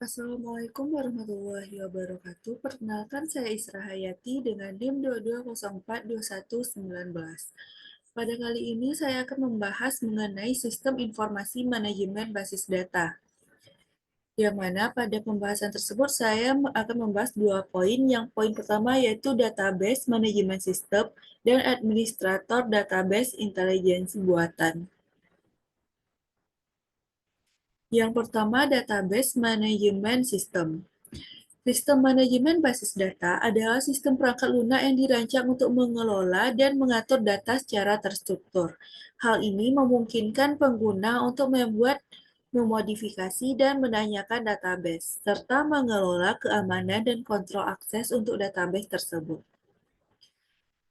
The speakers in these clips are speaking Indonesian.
Assalamualaikum warahmatullahi wabarakatuh. Perkenalkan saya Isra Hayati dengan NIM 22042119. Pada kali ini saya akan membahas mengenai sistem informasi manajemen basis data. Yang mana pada pembahasan tersebut saya akan membahas dua poin. Yang poin pertama yaitu database manajemen sistem dan administrator database intelijensi buatan. Yang pertama, database manajemen sistem. Sistem manajemen basis data adalah sistem perangkat lunak yang dirancang untuk mengelola dan mengatur data secara terstruktur. Hal ini memungkinkan pengguna untuk membuat, memodifikasi, dan menanyakan database, serta mengelola keamanan dan kontrol akses untuk database tersebut.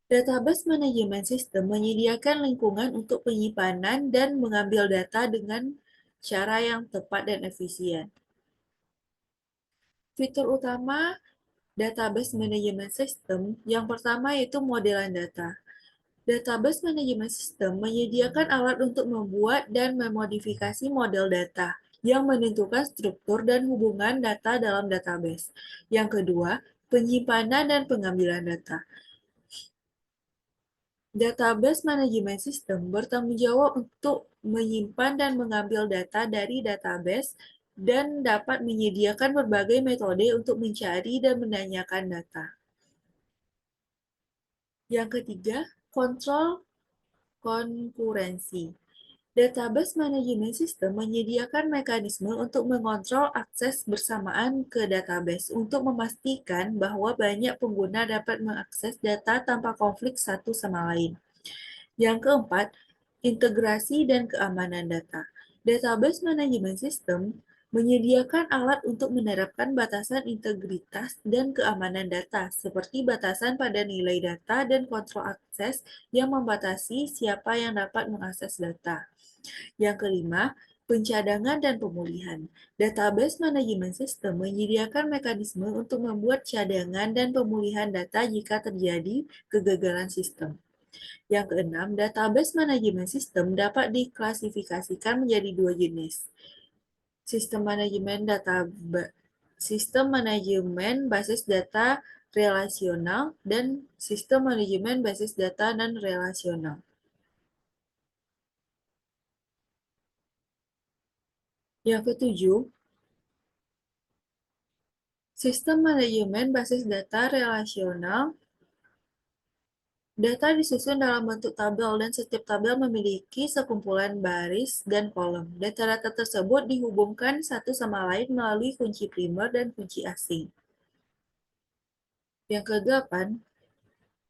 Database manajemen sistem menyediakan lingkungan untuk penyimpanan dan mengambil data dengan cara yang tepat dan efisien. Fitur utama database manajemen sistem yang pertama yaitu modelan data. Database manajemen sistem menyediakan alat untuk membuat dan memodifikasi model data yang menentukan struktur dan hubungan data dalam database. Yang kedua, penyimpanan dan pengambilan data. Database manajemen sistem bertanggung jawab untuk menyimpan dan mengambil data dari database dan dapat menyediakan berbagai metode untuk mencari dan menanyakan data. Yang ketiga, kontrol konkurensi. Database manajemen sistem menyediakan mekanisme untuk mengontrol akses bersamaan ke database untuk memastikan bahwa banyak pengguna dapat mengakses data tanpa konflik satu sama lain. Yang keempat, integrasi dan keamanan data. Database manajemen sistem menyediakan alat untuk menerapkan batasan integritas dan keamanan data, seperti batasan pada nilai data dan kontrol akses yang membatasi siapa yang dapat mengakses data. Yang kelima, pencadangan dan pemulihan. Database manajemen sistem menyediakan mekanisme untuk membuat cadangan dan pemulihan data jika terjadi kegagalan sistem. Yang keenam, database manajemen sistem dapat diklasifikasikan menjadi dua jenis. Sistem manajemen basis data relasional dan sistem manajemen basis data non-relasional. Yang ketujuh, sistem manajemen basis data relasional. Data disusun dalam bentuk tabel dan setiap tabel memiliki sekumpulan baris dan kolom. Data-data tersebut dihubungkan satu sama lain melalui kunci primer dan kunci asing. Yang kedelapan,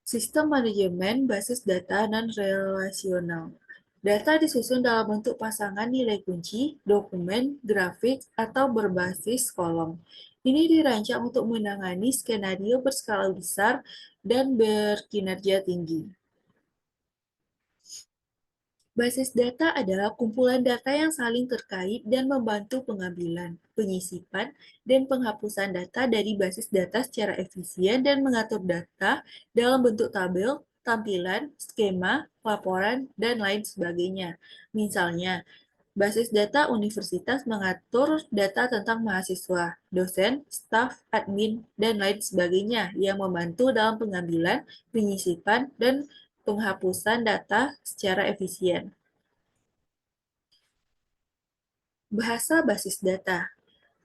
sistem manajemen basis data non-relasional. Data disusun dalam bentuk pasangan nilai kunci, dokumen, grafik, atau berbasis kolom. Ini dirancang untuk menangani skenario berskala besar dan berkinerja tinggi. Basis data adalah kumpulan data yang saling terkait dan membantu pengambilan, penyisipan, dan penghapusan data dari basis data secara efisien dan mengatur data dalam bentuk tabel, tampilan, skema, laporan, dan lain sebagainya. Misalnya, basis data universitas mengatur data tentang mahasiswa, dosen, staf, admin, dan lain sebagainya yang membantu dalam pengambilan, penyisipan, dan penghapusan data secara efisien. Bahasa basis data.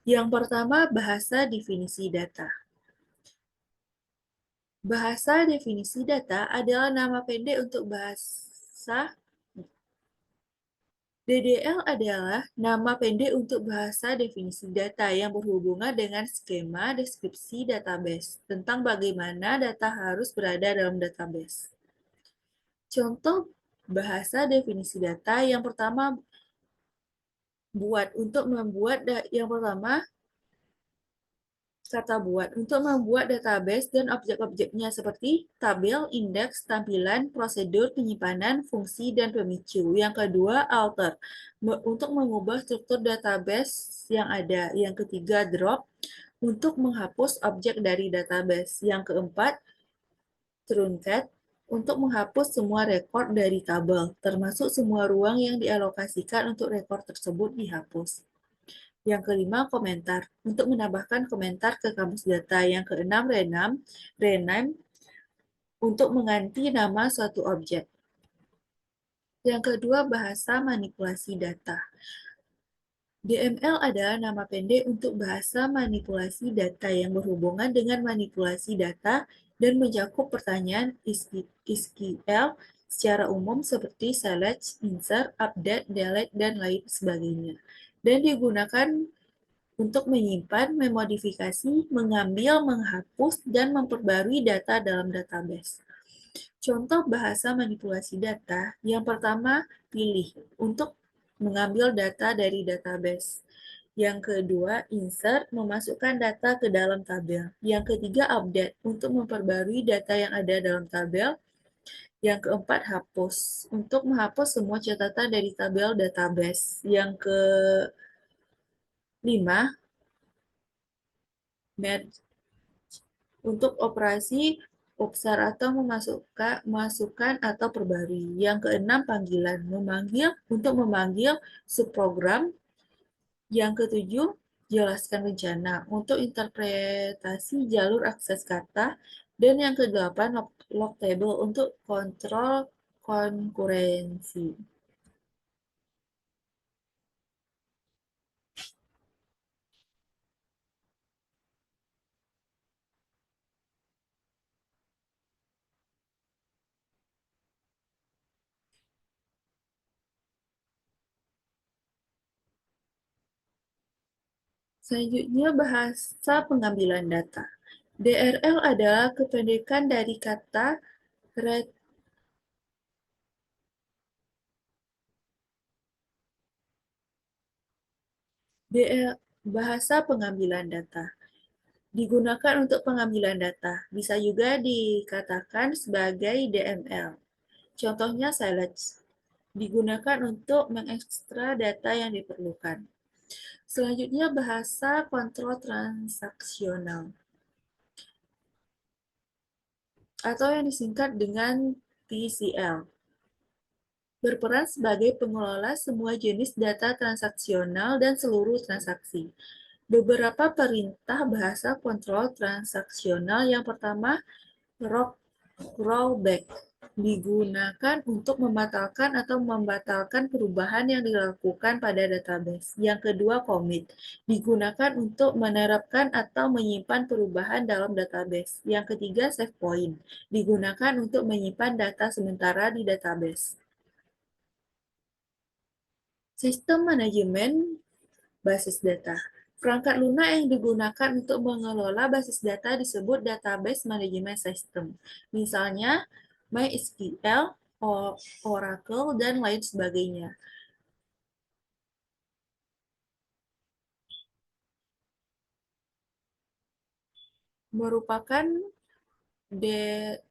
Yang pertama, bahasa definisi data. Bahasa definisi data adalah nama pendek untuk bahasa DDL adalah nama pendek untuk bahasa definisi data yang berhubungan dengan skema deskripsi database tentang bagaimana data harus berada dalam database. Contoh bahasa definisi data yang pertama kata buat untuk membuat database dan objek-objeknya seperti tabel, indeks, tampilan, prosedur, penyimpanan, fungsi, dan pemicu. Yang kedua, alter, untuk mengubah struktur database yang ada. Yang ketiga, drop, untuk menghapus objek dari database. Yang keempat, truncate, untuk menghapus semua rekor dari tabel, termasuk semua ruang yang dialokasikan untuk rekor tersebut dihapus. Yang kelima, komentar. Untuk menambahkan komentar ke kamus data. Yang keenam, rename untuk mengganti nama suatu objek. Yang kedua, bahasa manipulasi data. DML adalah nama pendek untuk bahasa manipulasi data yang berhubungan dengan manipulasi data dan mencakup pertanyaan SQL secara umum seperti select, insert, update, delete, dan lain sebagainya. Dan digunakan untuk menyimpan, memodifikasi, mengambil, menghapus, dan memperbarui data dalam database. Contoh bahasa manipulasi data, yang pertama, pilih untuk mengambil data dari database. Yang kedua, insert, memasukkan data ke dalam tabel. Yang ketiga, update, untuk memperbarui data yang ada dalam tabel. Yang keempat, hapus, untuk menghapus semua catatan dari tabel database. Yang kelima, merge, untuk operasi besar atau memasukkan atau perbarui. Yang keenam, panggilan, untuk memanggil subprogram. Yang ketujuh, jelaskan rencana untuk interpretasi jalur akses kata. Dan yang kedelapan, log table untuk kontrol konkurensi. Selanjutnya, bahasa pengambilan data. DRL adalah kependekan dari kata bahasa pengambilan data. Digunakan untuk pengambilan data. Bisa juga dikatakan sebagai DML. Contohnya select. Digunakan untuk mengekstra data yang diperlukan. Selanjutnya, bahasa kontrol transaksional atau yang disingkat dengan TCL. Berperan sebagai pengelola semua jenis data transaksional dan seluruh transaksi. Beberapa perintah bahasa kontrol transaksional. Yang pertama, rollback, digunakan untuk membatalkan atau membatalkan perubahan yang dilakukan pada database. Yang kedua, commit, digunakan untuk menerapkan atau menyimpan perubahan dalam database. Yang ketiga, save point, digunakan untuk menyimpan data sementara di database. Sistem manajemen basis data. Perangkat lunak yang digunakan untuk mengelola basis data disebut database management system. Misalnya, MySQL, Oracle, dan lain sebagainya. Merupakan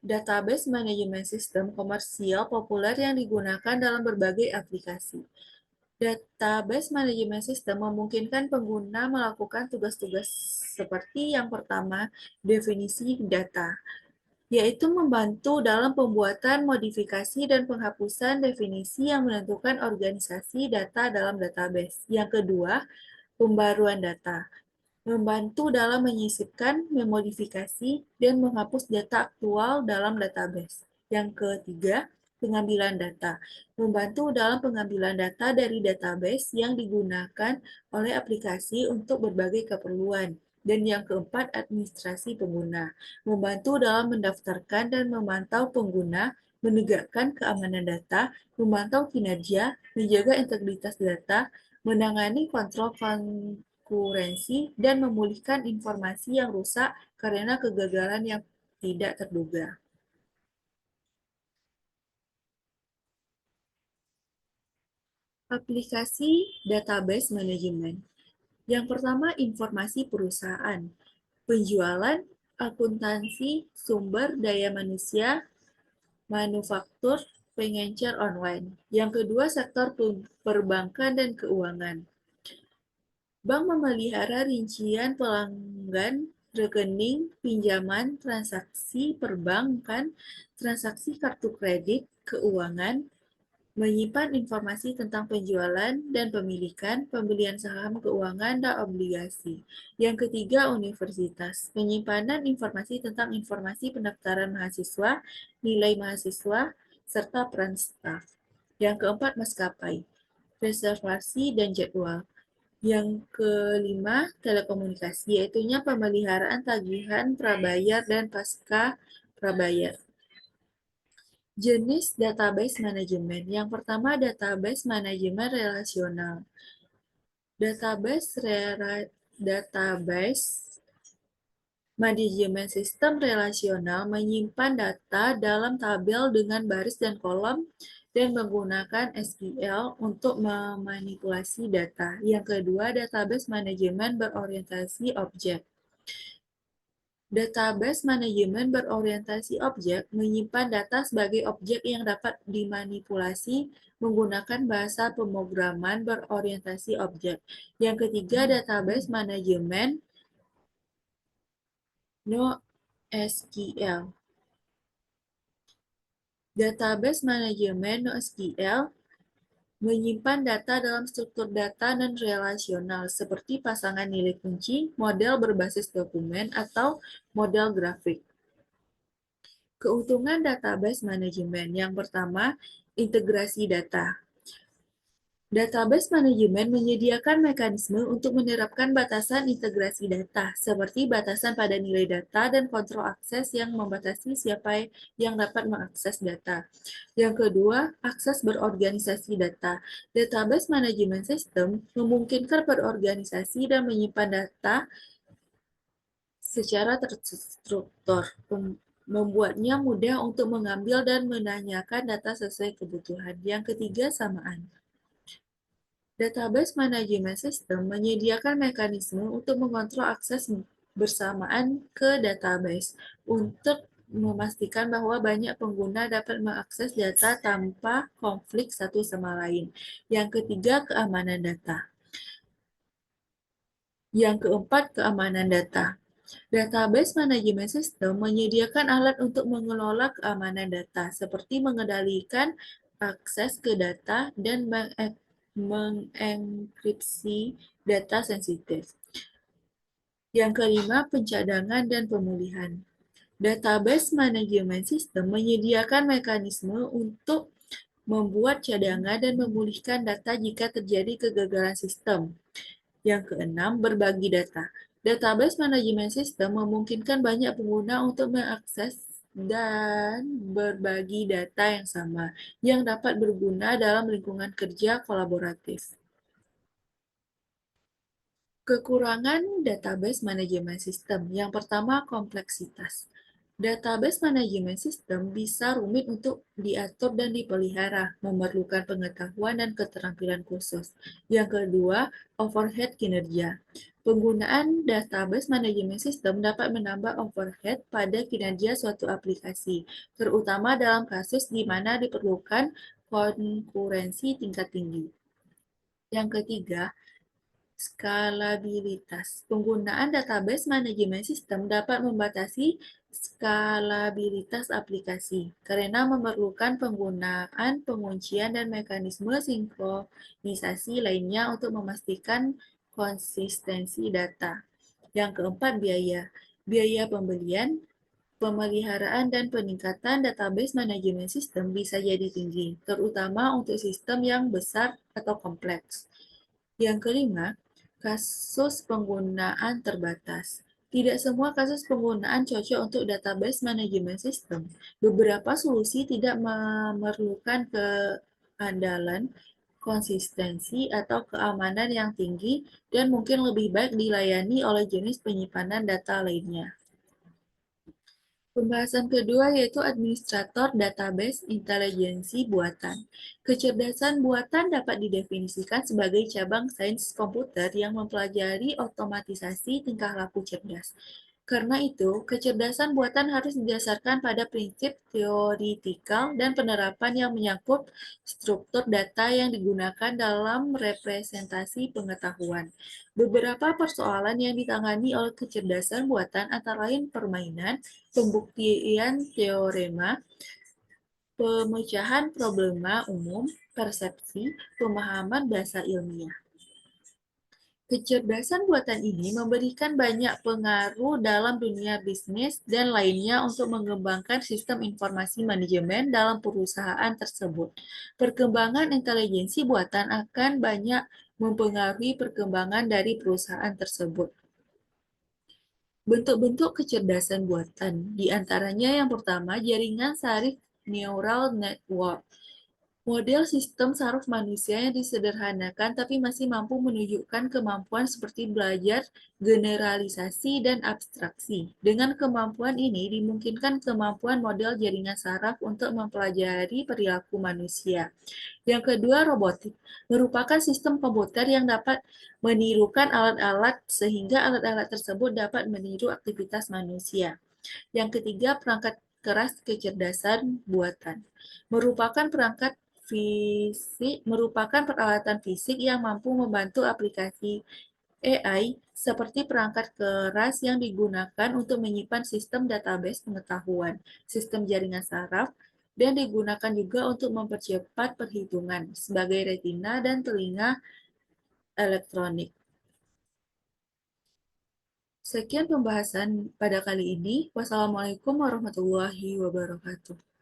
database management system komersial populer yang digunakan dalam berbagai aplikasi. Database management system memungkinkan pengguna melakukan tugas-tugas seperti yang pertama, definisi data, yaitu membantu dalam pembuatan, modifikasi, dan penghapusan definisi yang menentukan organisasi data dalam database. Yang kedua, pembaruan data, membantu dalam menyisipkan, memodifikasi, dan menghapus data aktual dalam database. Yang ketiga, pengambilan data, membantu dalam pengambilan data dari database yang digunakan oleh aplikasi untuk berbagai keperluan. Dan yang keempat, administrasi pengguna, membantu dalam mendaftarkan dan memantau pengguna, menegakkan keamanan data, memantau kinerja, menjaga integritas data, menangani kontrol konkurensi, dan memulihkan informasi yang rusak karena kegagalan yang tidak terduga. Aplikasi database manajemen. Yang pertama, informasi perusahaan, penjualan, akuntansi, sumber daya manusia, manufaktur, pengencer online. Yang kedua, sektor perbankan dan keuangan. Bank memelihara rincian pelanggan, rekening, pinjaman, transaksi perbankan, transaksi kartu kredit, keuangan, menyimpan informasi tentang penjualan dan pemilikan, pembelian saham keuangan, dan obligasi. Yang ketiga, universitas. Penyimpanan informasi tentang informasi pendaftaran mahasiswa, nilai mahasiswa, serta peran staf. Yang keempat, maskapai. Reservasi dan jadwal. Yang kelima, telekomunikasi, yaitunya pemeliharaan tagihan prabayar dan pasca prabayar. Jenis database manajemen. Yang pertama, database manajemen relasional. Database manajemen sistem relasional menyimpan data dalam tabel dengan baris dan kolom dan menggunakan SQL untuk memanipulasi data. Yang kedua, database manajemen berorientasi objek. Database manajemen berorientasi objek menyimpan data sebagai objek yang dapat dimanipulasi menggunakan bahasa pemrograman berorientasi objek. Yang ketiga, database manajemen NoSQL. Database manajemen NoSQL menyimpan data dalam struktur data non-relasional seperti pasangan nilai kunci, model berbasis dokumen, atau model grafik. Keuntungan database manajemen. Yang pertama, integrasi data. Database manajemen menyediakan mekanisme untuk menerapkan batasan integrasi data, seperti batasan pada nilai data dan kontrol akses yang membatasi siapa yang dapat mengakses data. Yang kedua, akses berorganisasi data. Database manajemen sistem memungkinkan berorganisasi dan menyimpan data secara terstruktur, membuatnya mudah untuk mengambil dan menanyakan data sesuai kebutuhan. Yang ketiga, samaan. Database manajemen sistem menyediakan mekanisme untuk mengontrol akses bersamaan ke database untuk memastikan bahwa banyak pengguna dapat mengakses data tanpa konflik satu sama lain. Yang ketiga, keamanan data. Yang keempat, keamanan data. Database manajemen sistem menyediakan alat untuk mengelola keamanan data, seperti mengendalikan akses ke data dan mengenkripsi data sensitif. Yang kelima, pencadangan dan pemulihan. Database manajemen sistem menyediakan mekanisme untuk membuat cadangan dan memulihkan data jika terjadi kegagalan sistem. Yang keenam, berbagi data. Database manajemen sistem memungkinkan banyak pengguna untuk mengakses dan berbagi data yang sama, yang dapat berguna dalam lingkungan kerja kolaboratif. Kekurangan database manajemen sistem. Yang pertama, kompleksitas. Database manajemen sistem bisa rumit untuk diatur dan dipelihara, memerlukan pengetahuan dan keterampilan khusus. Yang kedua, overhead kinerja. Penggunaan database manajemen sistem dapat menambah overhead pada kinerja suatu aplikasi, terutama dalam kasus di mana diperlukan konkurensi tingkat tinggi. Yang ketiga, skalabilitas. Penggunaan database manajemen sistem dapat membatasi skalabilitas aplikasi karena memerlukan penggunaan penguncian dan mekanisme sinkronisasi lainnya untuk memastikan konsistensi data. Yang keempat, biaya. Biaya pembelian, pemeliharaan, dan peningkatan database manajemen sistem bisa jadi tinggi, terutama untuk sistem yang besar atau kompleks. Yang kelima, kasus penggunaan terbatas. Tidak semua kasus penggunaan cocok untuk database manajemen sistem. Beberapa solusi tidak memerlukan keandalan, konsistensi, atau keamanan yang tinggi dan mungkin lebih baik dilayani oleh jenis penyimpanan data lainnya. Pembahasan kedua yaitu administrator database intelijensi buatan. Kecerdasan buatan dapat didefinisikan sebagai cabang sains komputer yang mempelajari otomatisasi tingkah laku cerdas. Karena itu, kecerdasan buatan harus didasarkan pada prinsip teoritikal dan penerapan yang menyangkut struktur data yang digunakan dalam representasi pengetahuan. Beberapa persoalan yang ditangani oleh kecerdasan buatan antara lain permainan, pembuktian teorema, pemecahan problema umum, persepsi, pemahaman bahasa ilmiah. Kecerdasan buatan ini memberikan banyak pengaruh dalam dunia bisnis dan lainnya untuk mengembangkan sistem informasi manajemen dalam perusahaan tersebut. Perkembangan intelijensi buatan akan banyak mempengaruhi perkembangan dari perusahaan tersebut. Bentuk-bentuk kecerdasan buatan, di antaranya yang pertama, jaringan saraf neural network. Model sistem saraf manusia yang disederhanakan tapi masih mampu menunjukkan kemampuan seperti belajar, generalisasi, dan abstraksi. Dengan kemampuan ini dimungkinkan kemampuan model jaringan saraf untuk mempelajari perilaku manusia. Yang kedua, robotik merupakan sistem komputer yang dapat menirukan alat-alat sehingga alat-alat tersebut dapat meniru aktivitas manusia. Yang ketiga, perangkat keras kecerdasan buatan merupakan peralatan fisik yang mampu membantu aplikasi AI seperti perangkat keras yang digunakan untuk menyimpan sistem database pengetahuan, sistem jaringan saraf, dan digunakan juga untuk mempercepat perhitungan sebagai retina dan telinga elektronik. Sekian pembahasan pada kali ini. Wassalamualaikum warahmatullahi wabarakatuh.